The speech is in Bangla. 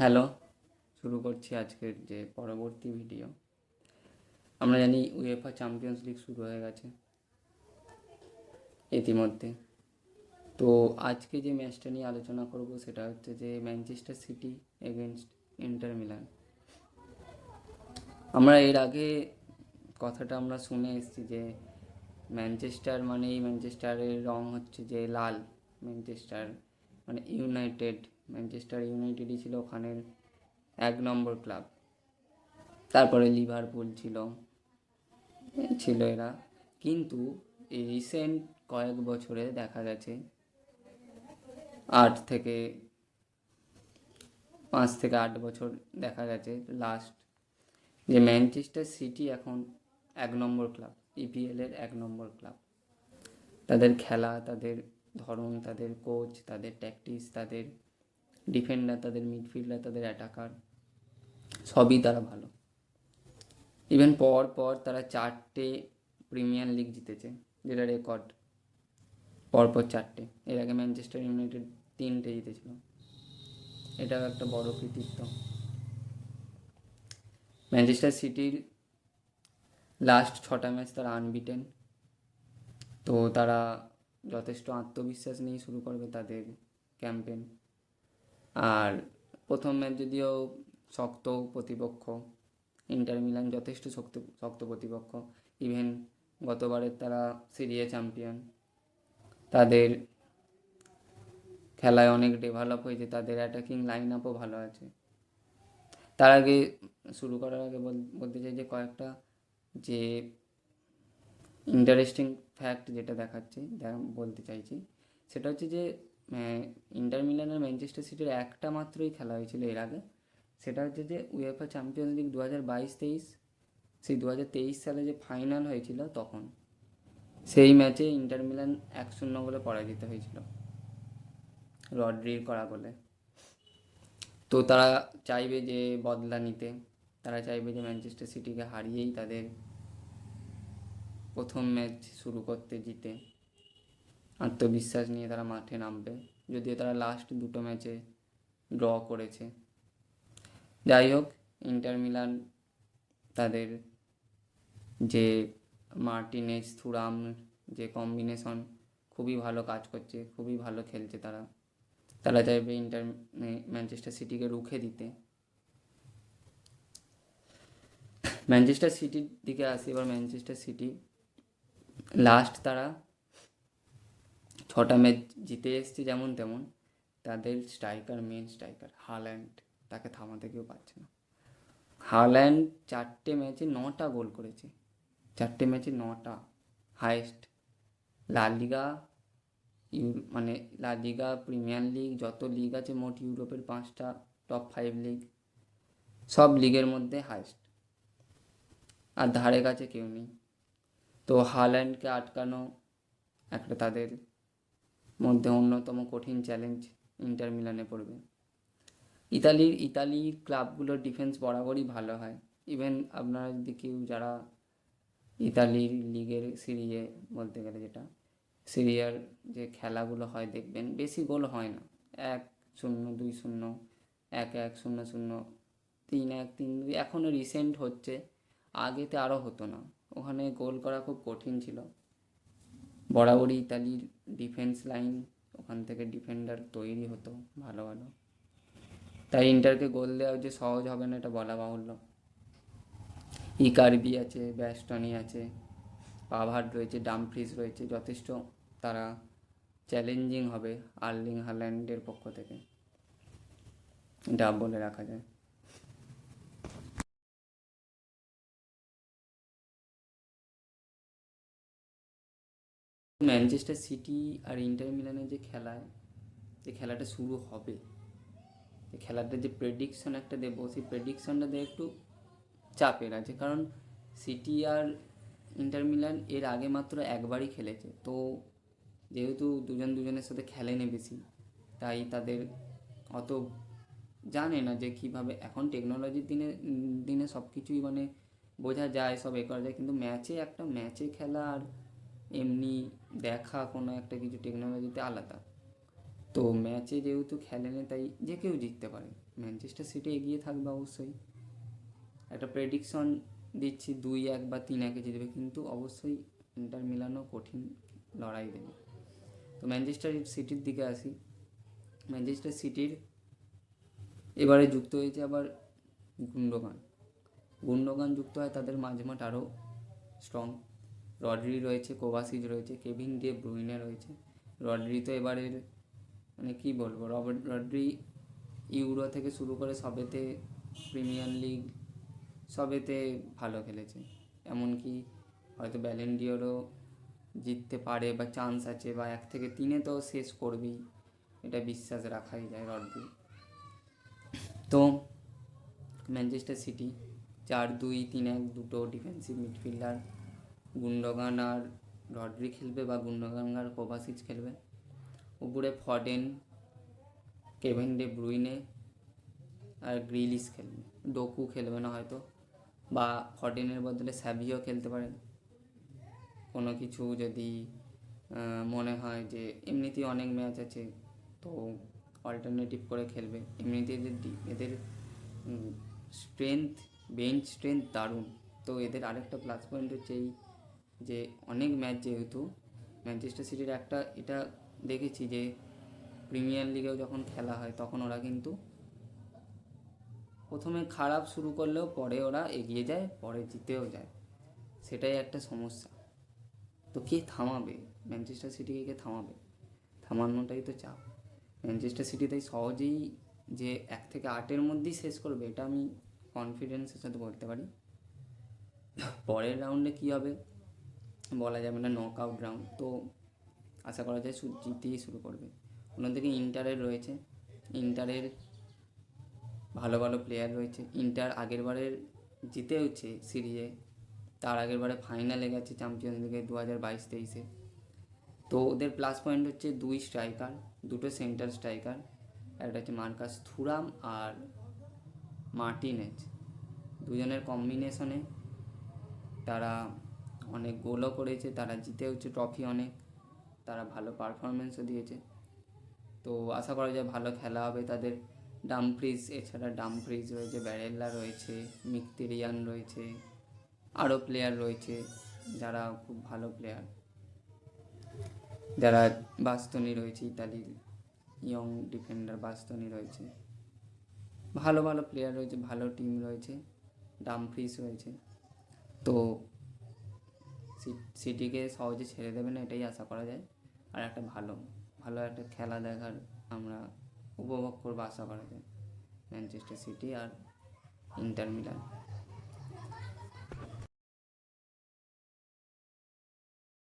হ্যালো, শুরু করছি আজকের যে পরবর্তী ভিডিও। আমরা জানি উয়েফা চ্যাম্পিয়ন্স লিগ শুরু হয়ে গেছে ইতিমধ্যে। তো আজকে যে ম্যাচটা নিয়ে আলোচনা করব সেটা হচ্ছে যে Manchester city against inter Milan. আমরা এর আগে কথাটা আমরা শুনে এসেছি যে ম্যানচেস্টার মানেই ম্যানচেস্টারের রং হচ্ছে যে লাল। ম্যানচেস্টার মানে ইউনাইটেড, ম্যানচেস্টার ইউনাইটেডই ছিল ওখানের 1 নম্বর ক্লাব। তারপরে লিভারপুল ছিল এরা। কিন্তু এই রিসেন্ট কয়েক বছরে দেখা গেছে 5 থেকে 8 বছর দেখা গেছে লাস্ট, যে ম্যানচেস্টার সিটি এখন 1 নম্বর ক্লাব, ইপিএলের 1 নম্বর ক্লাব। তাদের খেলা, তাদের ধরন, তাদের কোচ, তাদের ট্যাকটিক্স, তাদের ডিফেন্ডার, তাদের মিডফিল্ডার, তাদের অ্যাটাকার, সবই তারা ভালো। ইভেন পর তারা 4টে প্রিমিয়ার লিগ জিতেছে, যেটা রেকর্ড। পরপর 4টে। এর আগে ম্যানচেস্টার ইউনাইটেড 3টে জিতেছিল। এটাও একটা বড় কৃতিত্ব। ম্যানচেস্টার সিটির লাস্ট 6টা ম্যাচ তারা আনবিটেন। তো তারা যথেষ্ট আত্মবিশ্বাস নিয়ে শুরু করবে তাদের ক্যাম্পেন। আর প্রথম ম্যাচ যদিও শক্ত প্রতিপক্ষ, ইন্টার মিলান যথেষ্ট শক্ত প্রতিপক্ষ। ইভেন গতবারের তারা সিরিয়া চ্যাম্পিয়ন। তাদের খেলায় অনেক ডেভেলপ হয়েছে, তাদের অ্যাটাকিং লাইন আপও ভালো আছে। তার আগে শুরু করার আগে বলতে চাই যে কয়েকটা যে ইন্টারেস্টিং ফ্যাক্ট যেটা বলতে চাইছি, সেটা হচ্ছে যে ইন্টার মিলান আর ম্যানচেস্টার সিটির একটা মাত্রই খেলা হয়েছিল এর আগে। সেটা হচ্ছে যে উয়েফা চ্যাম্পিয়ন্স লিগ 2022-23, সেই 2023 সালে যে ফাইনাল হয়েছিল তখন সেই ম্যাচে ইন্টার মিলান 1-0 গোলে পরাজিত হয়েছিল রড্রির করা গোলে। তো তারা চাইবে যে বদলা নিতে, তারা চাইবে যে ম্যানচেস্টার সিটিকে হারিয়েই তাদের প্রথম ম্যাচ শুরু করতে, জিতে আত্মবিশ্বাস নিয়ে তারা মাঠে নামবে। যদিও তারা লাস্ট 2টো ম্যাচে ড্র করেছে। যাই হোক, ইন্টার মিলান তাদের যে মার্টিনেজ থুরাম যে কম্বিনেশন খুবই ভালো কাজ করছে, খুবই ভালো খেলছে তারা চাইবে ম্যানচেস্টার সিটিকে রুখে দিতে। ম্যানচেস্টার সিটির দিকে আসি এবার। ম্যানচেস্টার সিটি লাস্ট তারা 6টা ম্যাচ জিতে এসছে যেমন তেমন। তাদের মেন স্ট্রাইকার হাল্যান্ড, তাকে থামাতে কেউ পারছে না। হাল্যান্ড 4টে ম্যাচে 9টা গোল করেছে, 4টে ম্যাচে 9টা, হাইয়েস্ট। লা লিগা, মানে লা লিগা, প্রিমিয়ার লিগ, যত লিগ আছে মোট ইউরোপের 5টা টপ 5 লিগ, সব লিগের মধ্যে হাইয়েস্ট। আর ধারে কাছে কেউ নেই। তো হাল্যান্ডকে আটকানো একটা তাদের মধ্যে অন্যতম কঠিন চ্যালেঞ্জ ইন্টার মিলানে পড়বে। ইতালির ক্লাবগুলোর ডিফেন্স বরাবরই ভালো হয়। ইভেন আপনারা যদি কেউ যারা ইতালির লিগের সিরিয়ে বলতে গেলে, যেটা সিরিয়ার যে খেলাগুলো হয় দেখবেন বেশি গোল হয় না। 1-0, 2-0, 1-1, 0-0, 3-1, 3-2 এখনও রিসেন্ট হচ্ছে। আগেতে আরও হতো না, ওখানে গোল করা খুব কঠিন ছিল। বরাবরই ইতালির ডিফেন্স লাইন, ওখান থেকে ডিফেন্ডার তৈরি হতো ভালো ভালো। তাই ইন্টারকে গোল দেওয়া যে সহজ হবে না এটা বলা বাহুল্য। ইকারবি আছে, ব্যাস্টনি আছে, পাভার্ড রয়েছে, ডামফ্রিজ রয়েছে, যথেষ্ট তারা চ্যালেঞ্জিং হবে আর্লিং হাল্যান্ডের পক্ষ থেকে, এটা বলে রাখা যায়। ম্যানচেস্টার সিটি আর ইন্টার মিলানের যে খেলাটা শুরু হবে, যে খেলাটা যে প্রেডিকশন একটা দেবো, সেই প্রেডিকশনটা দিয়ে একটু চাপের আছে। কারণ সিটি আর ইন্টার মিলান এর আগে মাত্র একবারই খেলেছে। তো যেহেতু দুজনের সাথে খেলেনি বেশি, তাই তাদের অত জানে না যে কীভাবে। এখন টেকনোলজির দিনে সব কিছুই মানে বোঝা যায়, সব করা যায়। কিন্তু একটা ম্যাচে খেলা আর এমনি দেখা কোনো একটা কিছু টেকনোলজিতে আলাদা। তো ম্যাচে যেহেতু খেলেনি তাই যে কেউ জিততে পারে। ম্যানচেস্টার সিটি এগিয়ে থাকবে অবশ্যই, একটা প্রেডিকশন দিচ্ছি 2-1 বা 3-1 জিতবে, কিন্তু অবশ্যই ইন্টার মিলানও কঠিন লড়াই দেবে। তো ম্যানচেস্টার সিটির দিকে আসি। ম্যানচেস্টার সিটির এবারে যুক্ত হয়েছে আবার গুন্ডোগান যুক্ত হয়, তাদের মাঝমাঠ আরও স্ট্রং। রড্রি রয়েছে, কোভাসিচ রয়েছে, কেভিন ডে ব্রুইনে রয়েছে। রড্রি তো এবারের মানে কী বলবো, রড্রি ইউরো থেকে শুরু করে সবেতে, প্রিমিয়ার লিগ সবেতে ভালো খেলেছে। এমনকি হয়তো ব্যালেন ডিওরও জিততে পারে বা চান্স আছে, বা 1 থেকে 3 তো শেষ করবেই, এটা বিশ্বাস রাখাই যায় রড্রি। তো ম্যানচেস্টার সিটি 4-2-3-1 দুটো ডিফেন্সিভ মিডফিল্ডার, গুন্ডোগান আর রড্রি খেলবে বা গুন্ডোগান আর কোভাসিচ খেলবে। উপরে ফডেন, কেভিন ডে ব্রুইনে আর গ্রিলিশ খেলবে। ডোকু খেলবে না হয়তো, বা ফডেনের বদলে স্যাভিও খেলতে পারেন কোনো কিছু যদি মনে হয় যে এমনিতেই অনেক ম্যাচ আছে তো অল্টারনেটিভ করে খেলবে। এমনিতে এদের স্ট্রেংথ, বেঞ্চ স্ট্রেংথ দারুণ। তো এদের আরেকটা প্লাস পয়েন্ট হচ্ছে এই যে অনেক ম্যাচ যেহেতু ম্যানচেস্টার সিটির একটা এটা দেখেছি যে প্রিমিয়ার লিগেও যখন খেলা হয় তখন ওরা কিন্তু প্রথমে খারাপ শুরু করলেও পরে ওরা এগিয়ে যায়, পরে জিতেও যায়, সেটাই একটা সমস্যা। তো কে থামাবে ম্যানচেস্টার সিটিকে? কে থামাবে? থামানোটাই তো চাপ। ম্যানচেস্টার সিটি তাই সহজেই যে 1 থেকে 8-এর মধ্যেই শেষ করবে এটা আমি কনফিডেন্সের সাথে বলতে পারি। পরের রাউন্ডে কী হবে বলা যাবে না, নক আউট রাউন্ড, তো আশা করা যায় জিতেই শুরু করবে। অন্যদিকে ইন্টারের রয়েছে, ইন্টারের ভালো ভালো প্লেয়ার রয়েছে। ইন্টার আগের বারের জিতে হচ্ছে সিরিজে, তার আগের বারে ফাইনালে গেছে চ্যাম্পিয়ন্স লিগে 2022-23-এ। তো ওদের প্লাস পয়েন্ট হচ্ছে 2 স্ট্রাইকার, 2টো সেন্টার স্ট্রাইকার, একটা হচ্ছে মার্কাস থুরাম আর মার্টিনেজ। দুজনের কম্বিনেশনে তারা অনেক গোলও করেছে, তারা জিতে হচ্ছে ট্রফি অনেক, তারা ভালো পারফরমেন্সও দিয়েছে। তো আশা করা যায় ভালো খেলা হবে তাদের। ডামফ্রিজ, এছাড়া ডামফ্রিজ রয়েছে, ব্যারেল্লা রয়েছে, মিকতেরিয়ান রয়েছে, আরও প্লেয়ার রয়েছে যারা খুব ভালো প্লেয়ার, যারা বাস্তনি রয়েছে, ইতালির ইয়ং ডিফেন্ডার বাস্তনি রয়েছে, ভালো ভালো প্লেয়ার রয়েছে, ভালো টিম রয়েছে, ডামফ্রিজ রয়েছে। তো সিটিকে সহজে ছেড়ে দেবে না এটাই আশা করা যায়। আর একটা ভালো ভালো একটা খেলা দেখার আমরা উপভোগ করবো আশা করা যায় ম্যানচেস্টার সিটি আর ইন্টার মিলান।